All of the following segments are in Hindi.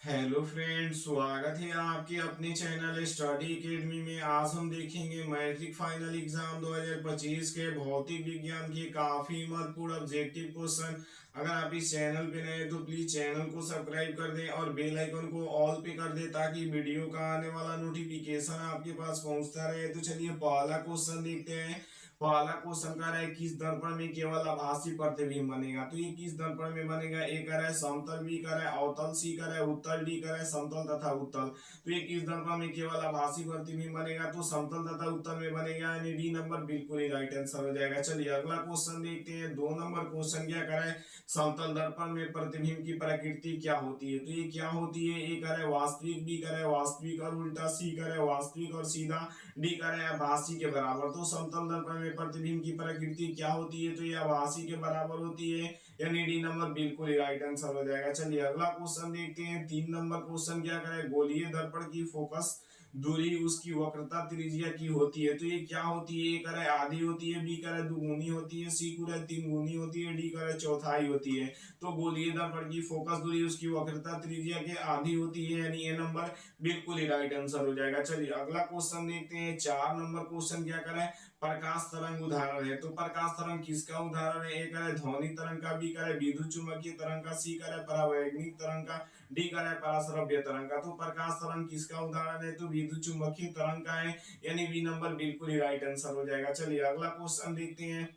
हेलो फ्रेंड्स, स्वागत है आपके अपने चैनल स्टडी एकेडमी में। आज हम देखेंगे मैट्रिक फाइनल एग्जाम 2025 के भौतिक विज्ञान के काफी महत्वपूर्ण ऑब्जेक्टिव क्वेश्चन। अगर आप इस चैनल पे नए हैं तो प्लीज चैनल को सब्सक्राइब कर दें और बेल आइकन को ऑल पे कर दें ताकि वीडियो का आने वाला नोटिफिकेशन आपके पास पहुंचता रहे। तो चलिए पहला क्वेश्चन देखते हैं। पहला क्वेश्चन कह रहा है किस दर्पण में केवल आभासी प्रतिबिंब बनेगा। तो ये किस दर्पण में बनेगा? ए कह रहा है समतल, बी कह रहा है अवतल, सी कह रहा है उत्तल, डी कह रहा है समतल तथा उत्तल। तो ये किस दर्पण में केवल आभासी प्रतिबिंब बनेगा? तो समतल तथा उत्तल में बनेगा, यानी डी नंबर बिल्कुल ही राइट आंसर हो जाएगा। चलिए अगला क्वेश्चन देखते हैं। 2 नंबर क्वेश्चन क्या कह रहा है? समतल दर्पण में प्रतिबिंब की प्रकृति क्या होती है। तो ये क्या होती है? ए कह रहा है वास्तविक, बी कह रहा है वास्तविक और उल्टा, सी कह रहा है वास्तविक और सीधा, डी कह रहा है आभासी के बराबर। तो समतल दर्पण में प्रतिबिंब की प्रकृति क्या होती है? तो ये आभासी के बराबर होती है, यानी डी नंबर बिल्कुल ही राइट आंसर हो जाएगा। चलिए अगला क्वेश्चन देखते हैं। 3 नंबर क्वेश्चन क्या करे? गोलीय दर्पण की फोकस दूरी उसकी वक्रता त्रिज्या की होती है। तो ये क्या होती है? ए करे आधी होती है, बी करे दुगुनी होती है, सी करे 3 गुनी होती है, डी करे चौथाई होती है। तो गोलीय दर्पण की फोकस दूरी उसकी वक्रता त्रिज्या के आधी होती है, यानी ए नंबर बिल्कुल ही राइट आंसर हो जाएगा। चलिए अगला क्वेश्चन देखते हैं। 4 नंबर क्वेश्चन क्या करे? प्रकाश तरंग उदाहरण है। तो प्रकाश तरंग किसका उदाहरण है? ए करे ध्वनि तरंग का, बी करे विद्युत चुंबकीय तरंग का, सी करे परावैद्युतिक तरंग का, डी करे पराश्रव्य तरंग का। तो प्रकाश तरंग किसका उदाहरण है? तो विद्युत चुंबकीय तरंग का है, यानी बी नंबर बिल्कुल ही राइट आंसर हो जाएगा। चलिए अगला क्वेश्चन देखते हैं।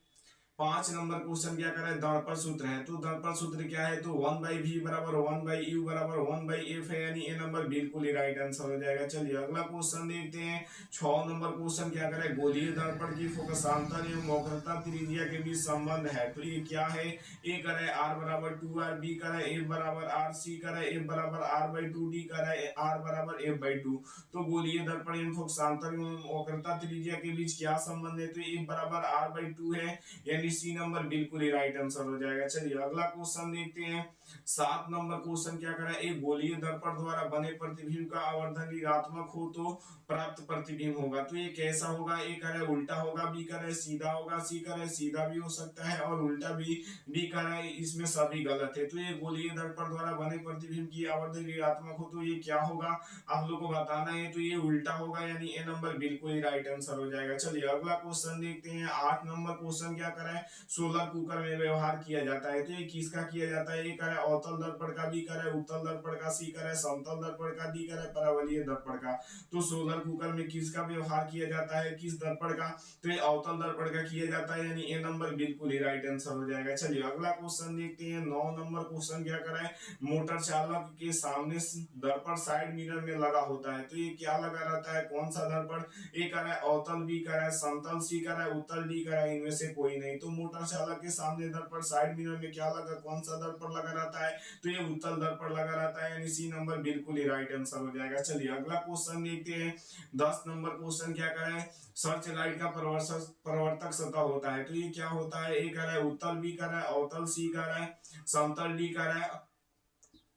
5 नंबर क्वेश्चन क्या कर रहा है? दर्पण सूत्र है। तो दर्पण सूत्र क्या है? तो 1/v बराबर 1/u बराबर 1/f है, यानी ए नंबर बिल्कुल ही राइट आंसर हो जाएगा। चलिए अगला क्वेश्चन देखते हैं। 6 नंबर क्वेश्चन क्या करे? गोलीय दर्पण की फोकसांतर एवं वक्रता त्रिज्या के बीच संबंध है। तो ये क्या है? ए करे r बराबर 2r, बी करे f बराबर r, सी करे f बराबर r/2, डी करे r बराबर f/2। तो गोलीय दर्पण एवं फोकसांतर एवं वक्रता त्रिज्या के बीच क्या संबंध है? तो f बराबर r/2 है, यानी सी नंबर बिल्कुल ही राइट आंसर हो जाएगा। चलिए अगला क्वेश्चन देखते हैं। 7 नंबर क्वेश्चन क्या करा? एक गोलीय दर्पण द्वारा बने प्रतिबिंब का आवर्धन ऋणात्मक हो तो प्राप्त प्रतिबिंब होगा। तो ये कैसा होगा? ए करे उल्टा होगा, बी करे सीधा होगा, सी करे सीधा भी हो सकता है और उल्टा भी, डी करे इसमें सभी गलत है। तो ये गोलीय दर्पण द्वारा बने प्रतिबिंब की आवर्धन ऋणात्मक हो तो ये क्या होगा? आप लोग को बताना है। तो ये उल्टा होगा, यानी ए नंबर बिल्कुल ही राइट आंसर हो जाएगा। चलिए अगला क्वेश्चन देखते हैं। 8 नंबर क्वेश्चन क्या करा है? सोलर कुकर में व्यवहार किया जाता है। तो ये किसका किया जाता है? ए करे अवतल दर्पण का, बी करे उत्तल दर्पण का, सी करे समतल दर्पण का, डी करे परावलयिक दर्पण का। तो सोलर कुकर में किसका व्यवहार किया जाता है? किस दर्पण का? तो ये अवतल दर्पण का किया जाता है, यानी ए नंबर बिल्कुल ही राइट आंसर हो जाएगा। चलिए अगला क्वेश्चन देखते हैं। 9 नंबर क्वेश्चन क्या करा है? मोटर चालक के सामने दर्पण साइड मिरर में लगा होता है। तो ये क्या लगा रहता है? कौन सा दर्पण? ए करा है अवतल, बी करा है समतल, सी करा है उत्तल, डी करा है इनमें से कोई नहीं। तो मोटर चालक के सामने दर्पण साइड मिरर में क्या लगा? कौन सा दर्पण लगा रहता है? तो ये उत्तल दर्पण लगा रहता है, यानी सी नंबर बिल्कुल ही राइट आंसर हो जाएगा। चलिए अगला क्वेश्चन देखते हैं। 10 नंबर क्वेश्चन क्या करा है? सर्च लाइट का प्रवर्तक सतह होता है। तो ये क्या होता है? ए करा है उत्तल, बी करा है अवतल, सी करा है समतल, डी करा है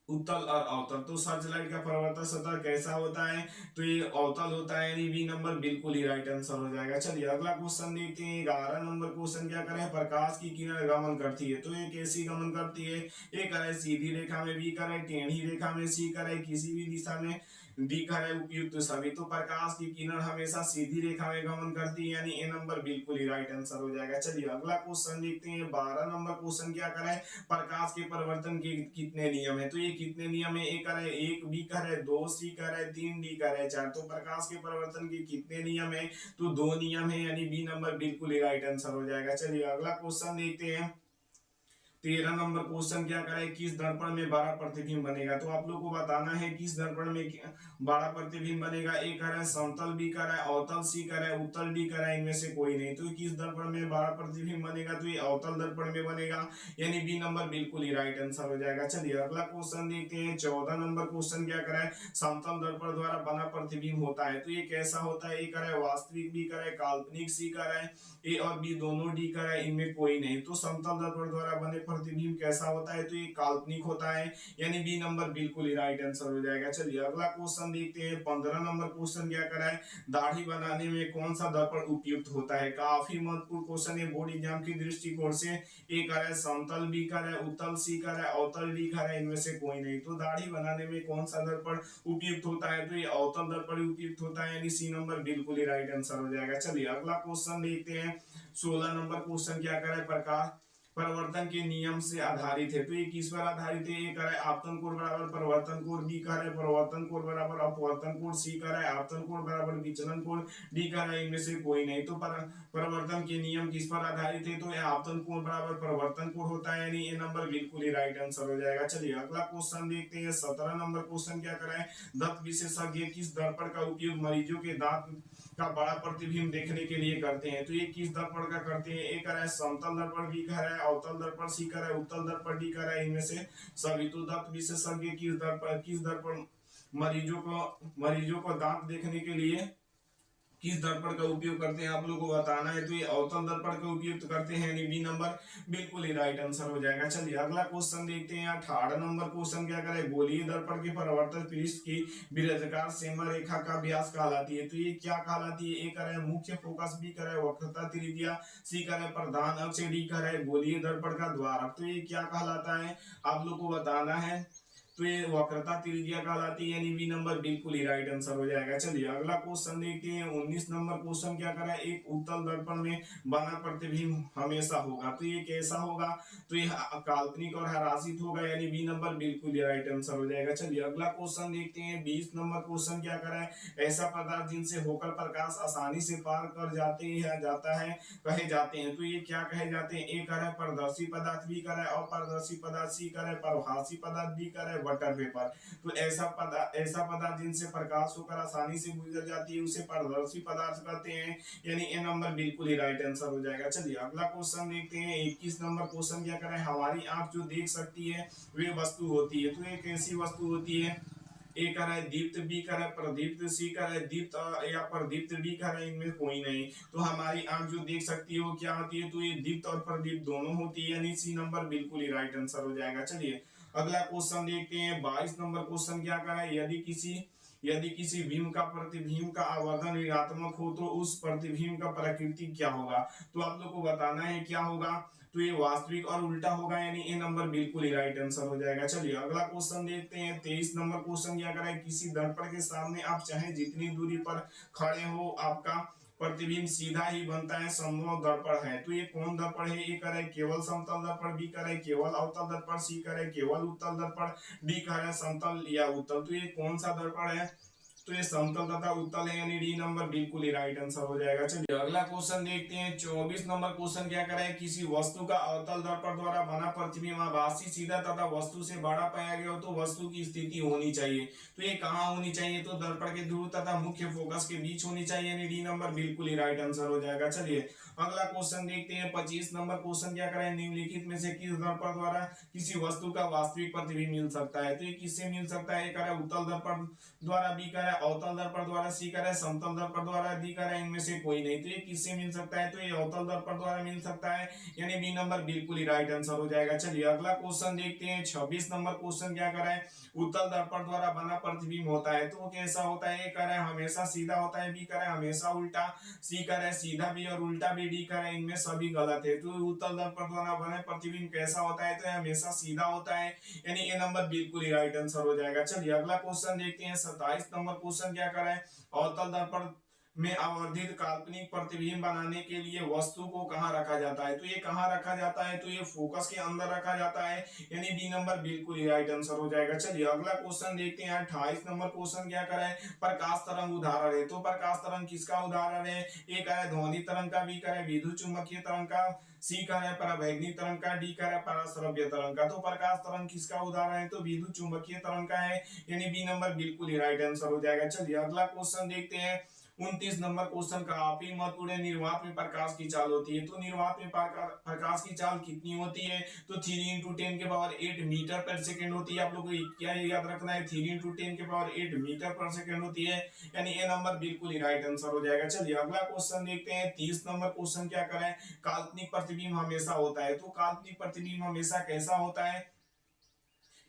उत्तल और अवतल। तो सर्च लाइट का परावर्तक सतह कैसा होता है? तो ये अवतल होता है, यानी बी नंबर बिल्कुल ही राइट आंसर हो जाएगा। चलिए अगला क्वेश्चन देखते हैं। 11 नंबर क्वेश्चन क्या करें? प्रकाश की किरण गमन करती है। तो ये कैसी गमन करती है? ए करे सीधी रेखा में, बी करे टेढ़ी रेखा में, सी करे किसी भी दिशा में, डी करे उपयुक्त सभी। तो प्रकाश की किरण हमेशा सीधी रेखा में गमन करती है, यानी ए नंबर बिल्कुल ही राइट आंसर हो जाएगा। चलिए अगला क्वेश्चन देखते हैं। 12 नंबर क्वेश्चन क्या करें? प्रकाश के परिवर्तन के कितने नियम है? तो ये कितने नियम है? ए करे 1, बी करे 2, सी करे 3, डी करे 4। तो प्रकाश के परिवर्तन के कितने नियम है? तो 2 नियम है, यानी बी नंबर बिल्कुल ही राइट आंसर हो जाएगा। चलिए अगला क्वेश्चन देखते हैं। 13 नंबर क्वेश्चन क्या करें? किस दर्पण में बड़ा प्रतिबिंब बनेगा? तो आप लोग को बताना है किस दर्पण में बड़ा प्रतिबिंब बनेगा। ए करे समतल, बी करे अवतल, सी करे उत्तल, डी करे इनमें से कोई नहीं। तो किस दर्पण में बड़ा प्रतिबिंब बनेगा? तो ये अवतल दर्पण में बनेगा, यानी बी नंबर बिल्कुल ही राइट आंसर हो जाएगा। चलिए अगला क्वेश्चन देखते हैं। 14 नंबर क्वेश्चन क्या करे? समतल दर्पण द्वारा बना प्रतिबिंब होता है। तो ये कैसा होता है? ए करे वास्तविक, बी करे काल्पनिक, सी करे ए और बी दोनों, डी करे इनमें कोई नहीं। तो समतल दर्पण द्वारा बने प्रतिबिंब कैसा होता है, तो ये काल्पनिक होता है, यानी बी नंबर बिल्कुल ही राइट आंसर हो जाएगा। चलिए अगला क्वेश्चन देखते हैं। 15 नंबर क्वेश्चन क्या करा है, दाढ़ी बनाने में कौन सा दर्पण उपयुक्त होता है। काफी महत्वपूर्ण क्वेश्चन है बोर्ड एग्जाम की दृष्टिकोण से। ए कर है समतल, बी कर है उत्तल, सी कर है अवतल, डी कर है इनमें से कोई नहीं। तो दाढ़ी बनाने में कौन सा दर्पण उपयुक्त होता है, तो ये अवतल दर्पण उपयुक्त होता है, यानी सी नंबर बिल्कुल ही राइट आंसर हो जाएगा। चलिए अगला क्वेश्चन देखते हैं। 16 नंबर क्वेश्चन क्या करे, प्रकाश परिवर्तन के नियम से आधारित है। तो ये किस पर आधारित है, ये करे आपतन कोण बराबर परिवर्तन कोण, बी करे परिवर्तन कोण बराबर अपवर्तन कोण, सी करे आपतन कोण बराबर विचलन कोण, डी करे इनमें से कोई नहीं। तो परिवर्तन के नियम किस पर आधारित है, तो ये आपतन कोण बराबर परिवर्तन कोण होता है, यानी ये नंबर बिल्कुल ही राइट आंसर हो जाएगा। चलिए अगला क्वेश्चन देखते हैं। 17 नंबर क्वेश्चन क्या कराए, दंत विशेषज्ञ किस दर्पण का उपयोग मरीजों के दांत का बड़ा प्रतिबिंब देखने के लिए करते हैं। तो ये किस दर्पण का करते हैं, एक है समतल दर्पण, बी का है अवतल दर्पण, सी का है उत्तल दर्पण, डी का है इनमें से सभी। तो दंत विशेषज्ञ किस दर्पण मरीजों को दांत देखने के लिए किस दर्पण का उपयोग करते हैं, आप लोगों को बताना है। तो ये अवतल दर्पण का उपयोग करते हैं, यानी बी नंबर बिल्कुल ही राइट आंसर हो जाएगा। चलिए अगला क्वेश्चन देखते हैं। 18 नंबर क्वेश्चन क्या करे, गोलीय दर्पण के परावर्तन पृष्ठ की वृत्ताकार सीमा रेखा का व्यास कहलाती है। तो ये क्या कहलाती है, ए करे मुख्य फोकस, बी करे वक्रता त्रिज्या, सी करे प्रधान अक्ष, डी करे गोलीय दर्पण का द्वारक। तो ये क्या कहलाता है, आप लोग को बताना है। तो ये वक्रता त्रिज्या कहलाती है, यानी बी नंबर बिल्कुल ही राइट आंसर हो जाएगा। चलिए अगला क्वेश्चन देखते हैं। 19 नंबर क्वेश्चन क्या करा है, एक उत्तल दर्पण में बना प्रतिबिंब हमेशा होगा। तो ये कैसा होगा, तो ये काल्पनिक और हरासित होगा, यानी बी नंबर बिल्कुल ही राइट आंसर हो जाएगा। चलिए अगला क्वेश्चन देखते हैं। 20 नंबर क्वेश्चन क्या करा है, ऐसा पदार्थ जिनसे होकर प्रकाश आसानी से पार कर जाता है कहे जाते हैं। तो ये क्या कहे जाते हैं, ए कर है पारदर्शी पदार्थ, बी कर है अपारदर्शी पदार्थ, सी कर है पारभासी पदार्थ, डी कर है बटर पेपर। तो ऐसा पदार्थ जिनसे प्रकाश होकर आसानी से गुजर जाती है उसे पारदर्शी पदार्थ कहते हैं, यानी ए नंबर बिल्कुल ही राइट आंसर हो जाएगा। चलिए अगला क्वेश्चन देखते हैं। 21 नंबर क्वेश्चन क्या करें, हमारी आंख जो देख सकती है वे वस्तु होती है। तो एक ऐसी वस्तु होती है, ए कर है दीप्त, बी कर है प्रदीप्त, सी कर है दीप्त या प्रदीप्त, डी कर है इनमें कोई नहीं। तो हमारी आंख जो देख सकती है वो क्या होती है, तो ये दीप्त और प्रदीप्त दोनों होती है, यानी सी नंबर बिल्कुल ही राइट आंसर हो जाएगा। चलिए अगला क्वेश्चन देखते हैं। 22 नंबर क्वेश्चन क्या कर रहा है, यदि किसी बिंब का प्रतिबिंब का आवर्धन ऋणात्मक हो तो उस प्रतिबिंब का प्रकृति क्या होगा। तो आप लोग को बताना है क्या होगा, तो ये वास्तविक और उल्टा होगा, यानी ए नंबर बिल्कुल ही राइट आंसर हो जाएगा। चलिए अगला क्वेश्चन देखते हैं। 23 नंबर क्वेश्चन क्या कर रहा है, किसी दर्पण के सामने आप चाहे जितनी दूरी पर खड़े हो आपका प्रतिबिंब सीधा ही बनता है, संभव दर्पण है। तो ये कौन दर्पण है, ए करे केवल समतल दर्पण, बी करे केवल अवतल दर्पण, सी करे केवल उत्तल दर्पण, डी करे समतल या उत्तल। तो ये कौन सा दर्पण है, तो ये समतल तथा उत्तल है, यानी डी नंबर बिल्कुल ही राइट आंसर हो जाएगा। चलिए अगला क्वेश्चन देखते हैं। 24 नंबर क्वेश्चन क्या करे, किसी वस्तु का अवतल दर्पण द्वारा बना प्रतिबिंब आभासी सीधा तथा वस्तु से बड़ा पाया गया हो तो वस्तु की स्थिति होनी चाहिए। तो ये कहाँ होनी चाहिए, तो दर्पण के ध्रुव तथा मुख्य फोकस के बीच होनी चाहिए, यानी डी नंबर बिल्कुल ही राइट आंसर हो जाएगा। चलिए अगला क्वेश्चन देखते हैं। 25 नंबर क्वेश्चन क्या करें, निम्नलिखित में से किस दर्पण द्वारा किसी वस्तु का वास्तविक प्रतिबिंब मिल सकता है। तो ये किससे मिल सकता है, करे उत्तल दर्पण द्वारा, बी करे अवतल दर्पण द्वारा, सी करे समतल दर्पण द्वारा, डी करे इनमें से कोई नहीं। तो ये किससे मिल सकता है, तो ये अवतल दर्पण द्वारा मिल सकता है, यानी बी नंबर बिल्कुल ही राइट आंसर हो जाएगा। चलिए अगला क्वेश्चन देखते हैं। 26 नंबर क्वेश्चन क्या कर रहा है, उत्तल दर्पण द्वारा बना प्रतिबिंब होता है, तो वो कैसा होता है, ए करे हमेशा सीधा होता है, बी करे हमेशा उल्टा, सी करे सीधा भी और उल्टा भी, डी करे इनमें सभी गलत है। तो उत्तल दर्पण द्वारा बने प्रतिबिंब कैसा होता है, तो हमेशा सीधा होता है, यानी ए नंबर बिल्कुल ही राइट आंसर हो जाएगा। चलिए अगला क्वेश्चन देखते हैं। 27 नंबर क्वेश्चन क्या कर रहा है, अवतल दर्पण में आवर्धित काल्पनिक प्रतिबिंब बनाने के लिए वस्तु को कहां रखा जाता है। तो ये कहां रखा जाता है, तो ये फोकस के अंदर रखा जाता है, यानी बी नंबर बिल्कुल ही राइट आंसर हो जाएगा। चलिए अगला क्वेश्चन देखते हैं। 28 नंबर क्वेश्चन क्या कर रहा है, प्रकाश तरंग उदाहरण है। तो प्रकाश तरंग किसका उदाहरण है, ए का है ध्वनि तरंग का, बी का है विद्युत चुंबकीय तरंग का, सी का है परावैद्युत तरंग का, डी का है पराश्रव्य तरंग का। तो प्रकाश तरंग किसका उदाहरण है, तो विद्युत चुंबकीय तरंग का है, यानी बी नंबर बिल्कुल ही राइट आंसर हो जाएगा। चलिए अगला क्वेश्चन देखते हैं। 29 नंबर क्वेश्चन काफी महत्वपूर्ण है। निर्वात में प्रकाश की चाल होती है, तो निर्वात में प्रकाश की चाल कितनी होती है, तो 3 × 10⁸ मीटर पर सेकेंड होती है। आप लोग को क्या याद रखना है, 3 × 10⁸ मीटर पर सेकेंड होती है, यानी ये नंबर बिल्कुल ही राइट आंसर हो जाएगा। चलिए अगला क्वेश्चन देखते हैं। 30 नंबर क्वेश्चन क्या करें, काल्पनिक प्रतिबिंब हमेशा होता है, तो काल्पनिक प्रतिबिंब हमेशा कैसा होता है,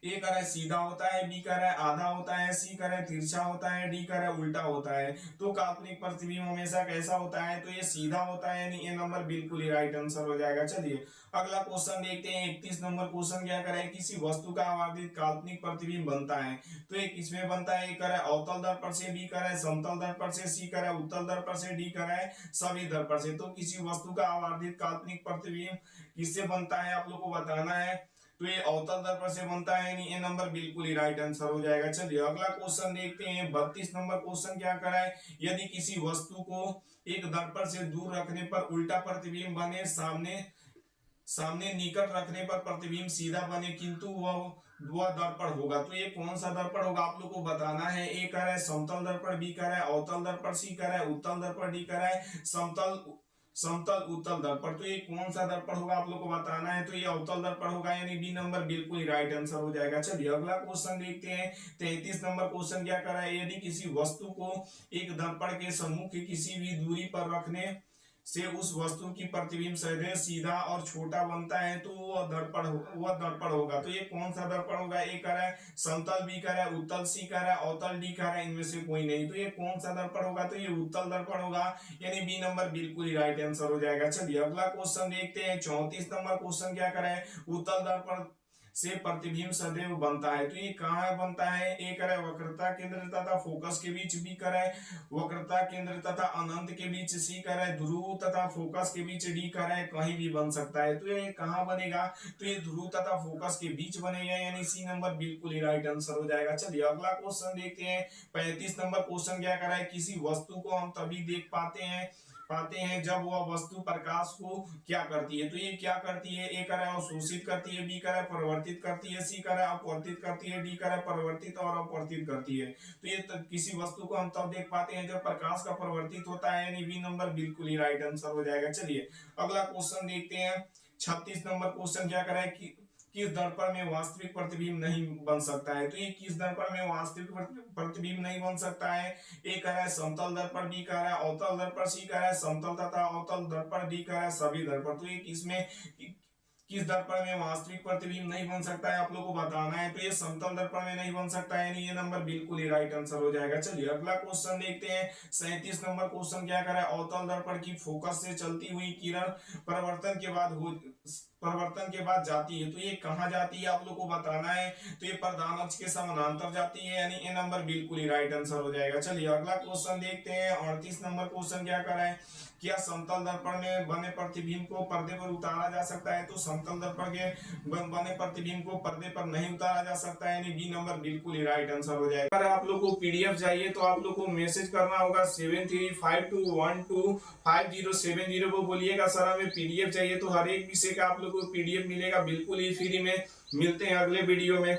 ए कह रहा है सीधा होता है, बी कह रहा है आधा होता है, सी कह रहा है तिरछा होता है, डी कह रहा है उल्टा होता है। तो काल्पनिक प्रतिबिंब हमेशा कैसा होता है, तो ये सीधा होता है, यानी ये नंबर बिल्कुल ही राइट आंसर हो जाएगा। चलिए अगला क्वेश्चन देखते हैं। 31 नंबर क्वेश्चन क्या करे, किसी वस्तु का आवर्धित काल्पनिक प्रतिबिंब बनता है, तो ये किसमें बनता है, ए कह रहा है अवतल दर्पण से, बी कह रहा है समतल दर्पण से, सी कह रहा है उत्तल दर्पण से, डी कह रहा है सभी दर्पण से। तो किसी वस्तु का आवर्धित काल्पनिक प्रतिबिंब किससे बनता है, आप लोग को बताना है। तो ये अवतल दर्पण से बनता है, यानी ये नंबर बिल्कुल ही राइट आंसर हो जाएगा। चलिए अगला क्वेश्चन देखते हैं। 32 नंबर क्वेश्चन क्या करा है, यदि किसी वस्तु को एक दर्पण से दूर रखने पर उल्टा प्रतिबिंब बने, सामने सामने निकट रखने पर प्रतिबिंब सीधा बने, किंतु वह दर्पण होगा, तो ये कौन सा दर्पण होगा, आप लोग को बताना है। ए कह रहा है समतल दर्पण, बी कह रहा है अवतल दर्पण, सी कह रहा है उत्तल दर्पण, डी कह रहा है समतल समतल उत्तल दर्पण। तो ये कौन सा दर्पण होगा, आप लोग को बताना है। तो ये अवतल दर्पण होगा, यानी बी नंबर बिल्कुल ही राइट आंसर हो जाएगा। चलिए अगला क्वेश्चन देखते हैं। 33 नंबर क्वेश्चन क्या कर रहा है, यदि किसी वस्तु को एक दर्पण के सम्मुख की किसी भी दूरी पर रखने से उस वस्तु की प्रतिबिंब सदैव सीधा और छोटा बनता है, तो वह दर्पण होगा। तो ये कौन सा दर्पण होगा, ए कह रहा है समतल, बी कह रहा है उत्तल, सी कह रहा है अवतल, डी कह रहा है इनमें से कोई नहीं। तो ये कौन सा दर्पण होगा, तो ये उत्तल दर्पण होगा, यानी बी नंबर बिल्कुल ही राइट आंसर हो जाएगा। चलिए अगला क्वेश्चन देखते हैं। 34 नंबर क्वेश्चन क्या करे, उत्तल दर्पण से प्रतिबिंब सदैव बनता है, तो ये कहाँ बनता है, ए करे वक्रता केंद्र तथा फोकस के बीच, बी करे वक्रता केंद्र तथा अनंत के बीच, सी करे ध्रुव तथा फोकस के बीच, डी करे कहीं भी बन सकता है। तो ये कहाँ बनेगा, तो ये ध्रुव तथा फोकस के बीच बनेगा, यानी सी नंबर बिल्कुल ही राइट आंसर हो जाएगा। चलिए अगला क्वेश्चन देखते हैं। 35 नंबर क्वेश्चन क्या कर रहा है, किसी वस्तु को हम तभी देख पाते हैं जब वह वस्तु प्रकाश को क्या करती है, तो ये क्या करती है, ए करे अवशोषित करती है, बी करे परिवर्तित करती है, सी करे अपवर्तित करती है, डी करे परिवर्तित और अपवर्तित करती है। तो ये किसी वस्तु को हम तब देख पाते हैं जब प्रकाश का परिवर्तित होता है, यानी बी नंबर बिल्कुल ही राइट आंसर हो जाएगा। चलिए अगला क्वेश्चन देखते हैं। 36 नंबर क्वेश्चन क्या करे कि किस दर्पण में वास्तविक प्रतिबिंब नहीं बन सकता है, तो ये किस दर्पण में वास्तविक प्रतिबिंब नहीं बन सकता है, ए कह रहा है समतल दर्पण, बी कह रहा है अवतल दर्पण, सी कह रहा है समतल तथा अवतल दर्पण, डी कह रहा है सभी दर्पण। तो ये किस दर्पण में वास्तविक प्रतिबिंब नहीं बन सकता है, आप लोग को बताना है। तो ये समतल दर्पण में नहीं बन सकता है, यानी ये नंबर बिल्कुल ही राइट आंसर हो जाएगा। चलिए अगला क्वेश्चन देखते हैं। 37 नंबर क्वेश्चन क्या कर रहा है, अवतल दर्पण की फोकस से चलती हुई किरण परिवर्तन के बाद जाती है, तो ये कहाँ जाती है, आप लोग को बताना है। तो ये प्रधान अक्ष के समानांतर जाती है, यानी ये नंबर बिल्कुल ही राइट आंसर हो जाएगा। चलिए अगला क्वेश्चन देखते हैं। 38 नंबर क्वेश्चन क्या कर रहा है, क्या समतल दर्पण में बने प्रतिबिंब को पर्दे पर उतारा जा सकता है, तो समतल दर्पण के बने प्रतिबिंब को पर्दे पर नहीं उतारा जा सकता है, यानी बी नंबर बिल्कुल ही राइट आंसर हो जाएगा। अगर आप लोग को पीडीएफ चाहिए तो आप लोग को मैसेज करना होगा 7352125070 को बोलिएगा सर हमें पीडीएफ चाहिए, तो हर एक विषय का आप लोग को पीडीएफ मिलेगा बिल्कुल ही फ्री में। मिलते हैं अगले वीडियो में।